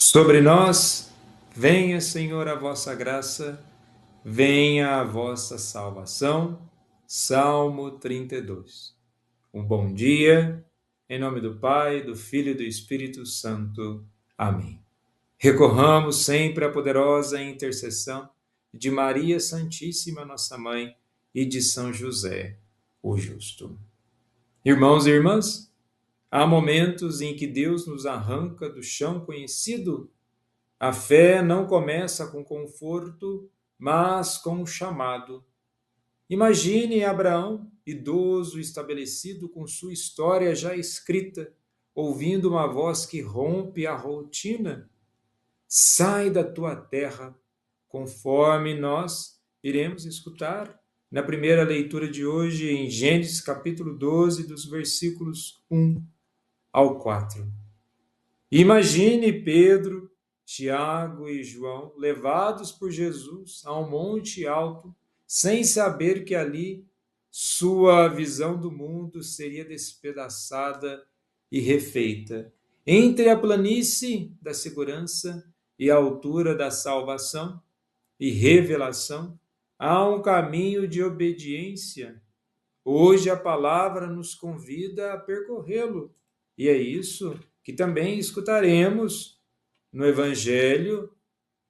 Sobre nós, venha, Senhor, a vossa graça, venha a vossa salvação. Salmo 32. Um bom dia, em nome do Pai, do Filho e do Espírito Santo. Amém. Recorramos sempre à poderosa intercessão de Maria Santíssima, nossa Mãe, e de São José, o Justo. Irmãos e irmãs, há momentos em que Deus nos arranca do chão conhecido. A fé não começa com conforto, mas com um chamado. Imagine Abraão, idoso, estabelecido com sua história já escrita, ouvindo uma voz que rompe a rotina. Sai da tua terra, conforme nós iremos escutar na primeira leitura de hoje, em Gênesis capítulo 12, dos versículos 1 ao 4. Imagine Pedro, Tiago e João levados por Jesus a um monte alto, sem saber que ali sua visão do mundo seria despedaçada e refeita. Entre a planície da segurança e a altura da salvação e revelação, há um caminho de obediência. Hoje a palavra nos convida a percorrê-lo, e é isso que também escutaremos no Evangelho,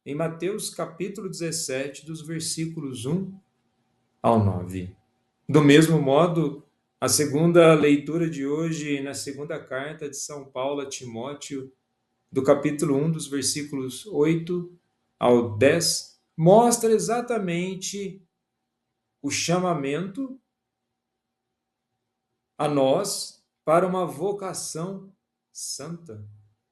em Mateus capítulo 17, dos versículos 1 ao 9. Do mesmo modo, a segunda leitura de hoje, na segunda carta de São Paulo a Timóteo, do capítulo 1, dos versículos 8 ao 10, mostra exatamente o chamamento a nós para uma vocação santa.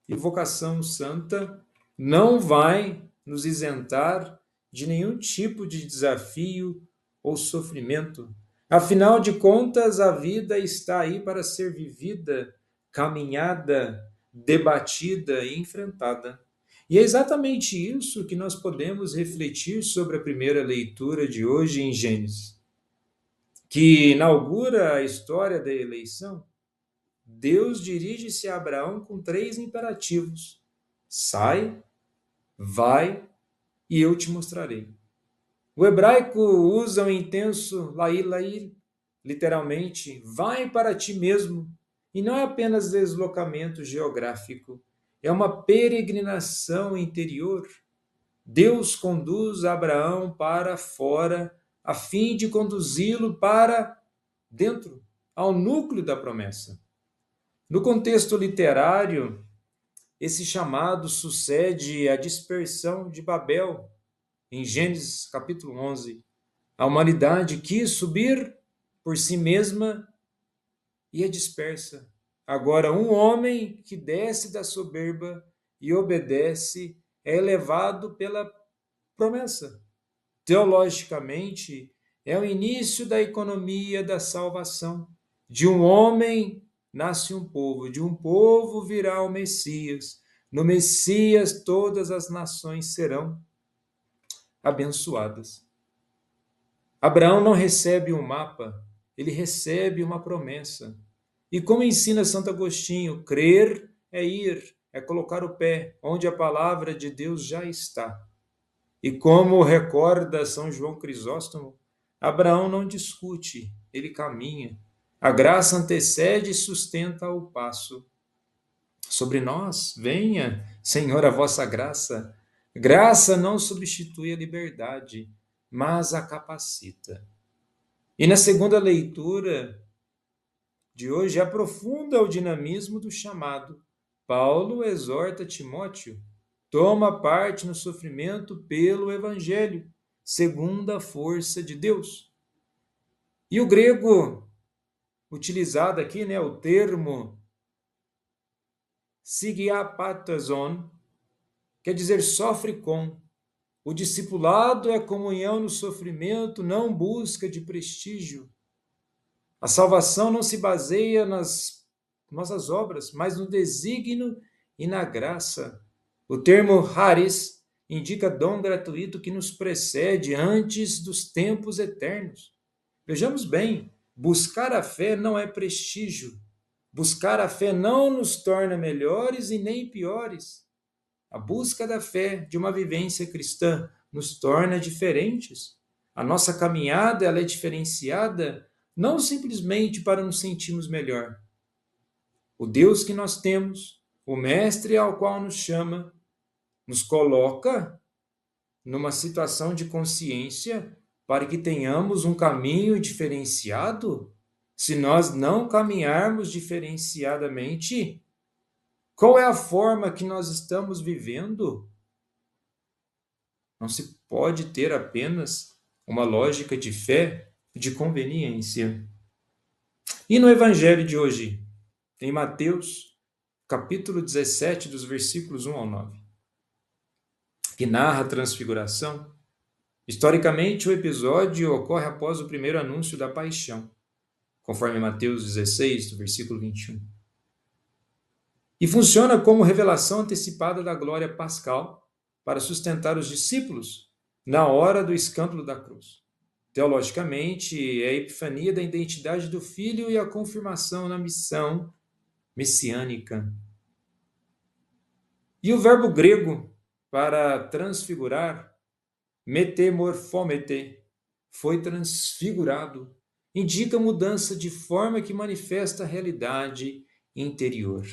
E vocação santa não vai nos isentar de nenhum tipo de desafio ou sofrimento. Afinal de contas, a vida está aí para ser vivida, caminhada, debatida e enfrentada. E é exatamente isso que nós podemos refletir sobre a primeira leitura de hoje em Gênesis, que inaugura a história da eleição. Deus dirige-se a Abraão com 3 imperativos: sai, vai e eu te mostrarei. O hebraico usa o intenso laí, literalmente, vai para ti mesmo, e não é apenas deslocamento geográfico, é uma peregrinação interior. Deus conduz Abraão para fora, a fim de conduzi-lo para dentro, ao núcleo da promessa. No contexto literário, esse chamado sucede à dispersão de Babel, em Gênesis capítulo 11. A humanidade quis subir por si mesma e é dispersa. Agora, um homem que desce da soberba e obedece é elevado pela promessa. Teologicamente, é o início da economia da salvação. De um homem nasce um povo, de um povo virá o Messias. No Messias todas as nações serão abençoadas. Abraão não recebe um mapa, ele recebe uma promessa. E como ensina Santo Agostinho, crer é ir, é colocar o pé onde a palavra de Deus já está. E como recorda São João Crisóstomo, Abraão não discute, ele caminha. A graça antecede e sustenta o passo. Sobre nós, venha, Senhor, a vossa graça. Graça não substitui a liberdade, mas a capacita. E na segunda leitura de hoje, aprofunda o dinamismo do chamado. Paulo exorta Timóteo: toma parte no sofrimento pelo Evangelho, segundo a força de Deus. E o grego utilizado aqui, o termo sigiapatazon, quer dizer sofre com. O discipulado é comunhão no sofrimento, não busca de prestígio. A salvação não se baseia nas nossas obras, mas no desígnio e na graça. O termo charis indica dom gratuito que nos precede antes dos tempos eternos. Vejamos bem, buscar a fé não é prestígio. Buscar a fé não nos torna melhores e nem piores. A busca da fé, de uma vivência cristã, nos torna diferentes. A nossa caminhada ela é diferenciada não simplesmente para nos sentirmos melhor. O Deus que nós temos, o Mestre ao qual nos chama, nos coloca numa situação de consciência para que tenhamos um caminho diferenciado. Se nós não caminharmos diferenciadamente, qual é a forma que nós estamos vivendo? Não se pode ter apenas uma lógica de fé, de conveniência. E no Evangelho de hoje, em Mateus, capítulo 17, dos versículos 1 ao 9, que narra a transfiguração, historicamente o episódio ocorre após o primeiro anúncio da paixão, conforme Mateus 16, do versículo 21. E funciona como revelação antecipada da glória pascal para sustentar os discípulos na hora do escândalo da cruz. Teologicamente, é a epifania da identidade do Filho e a confirmação na missão messiânica. E o verbo grego para transfigurar, metamorfomete, foi transfigurado, indica mudança de forma que manifesta a realidade interior.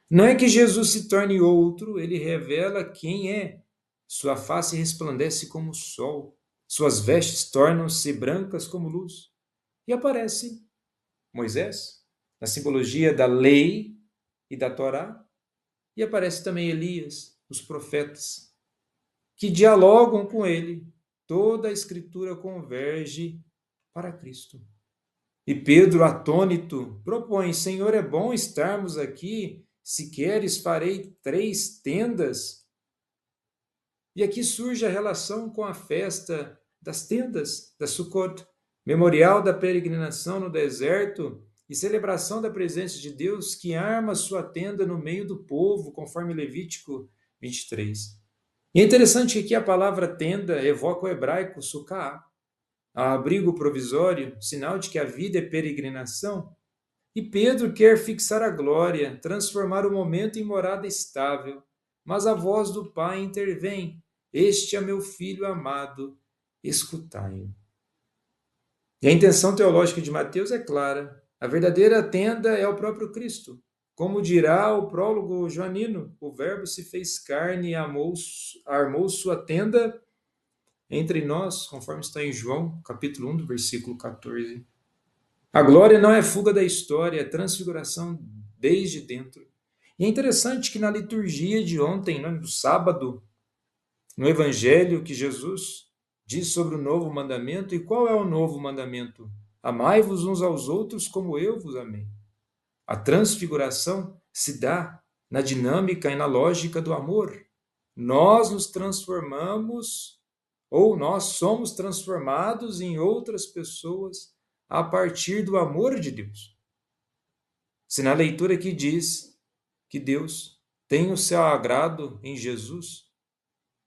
Não é que Jesus se torne outro, ele revela quem é. Sua face resplandece como o sol, suas vestes tornam-se brancas como luz. E aparece Moisés, na simbologia da lei e da Torá, e aparece também Elias, os profetas, que dialogam com ele. Toda a Escritura converge para Cristo. E Pedro, atônito, propõe: Senhor, é bom estarmos aqui. Se queres, farei 3 tendas. E aqui surge a relação com a festa das tendas, da Sukkot, memorial da peregrinação no deserto e celebração da presença de Deus, que arma sua tenda no meio do povo, conforme Levítico 23. E é interessante que aqui a palavra tenda evoca o hebraico sukkah, abrigo provisório, sinal de que a vida é peregrinação. E Pedro quer fixar a glória, transformar o momento em morada estável. Mas a voz do Pai intervém: Este é meu filho amado, escutai-o. E a intenção teológica de Mateus é clara. A verdadeira tenda é o próprio Cristo. Como dirá o prólogo joanino, o Verbo se fez carne e armou sua tenda entre nós, conforme está em João, capítulo 1, do versículo 14. A glória não é fuga da história, é transfiguração desde dentro. E é interessante que na liturgia de ontem, do sábado, no Evangelho que Jesus diz sobre o novo mandamento, e qual é o novo mandamento? Amai-vos uns aos outros como eu vos amei. A transfiguração se dá na dinâmica e na lógica do amor. Nós nos transformamos, ou nós somos transformados em outras pessoas a partir do amor de Deus. Se na leitura aqui diz que Deus tem o seu agrado em Jesus,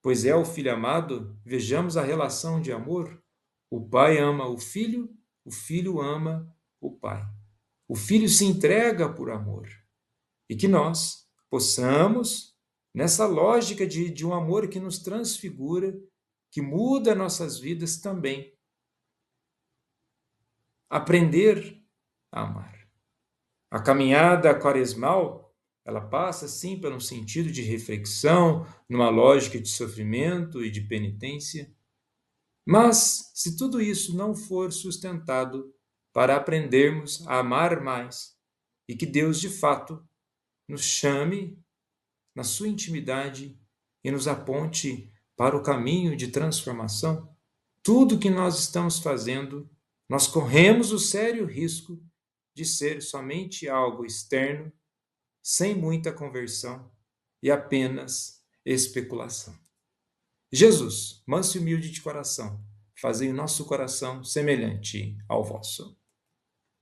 pois é o Filho amado, vejamos a relação de amor. O Pai ama o Filho ama o Pai. O Filho se entrega por amor. E que nós possamos, nessa lógica de um amor que nos transfigura, que muda nossas vidas também, aprender a amar. A caminhada quaresmal, ela passa, sim, por um sentido de reflexão, numa lógica de sofrimento e de penitência. Mas, se tudo isso não for sustentado para aprendermos a amar mais, e que Deus, de fato, nos chame na sua intimidade e nos aponte para o caminho de transformação, tudo que nós estamos fazendo, nós corremos o sério risco de ser somente algo externo, sem muita conversão e apenas especulação. Jesus, manso e humilde de coração, fazei o nosso coração semelhante ao vosso.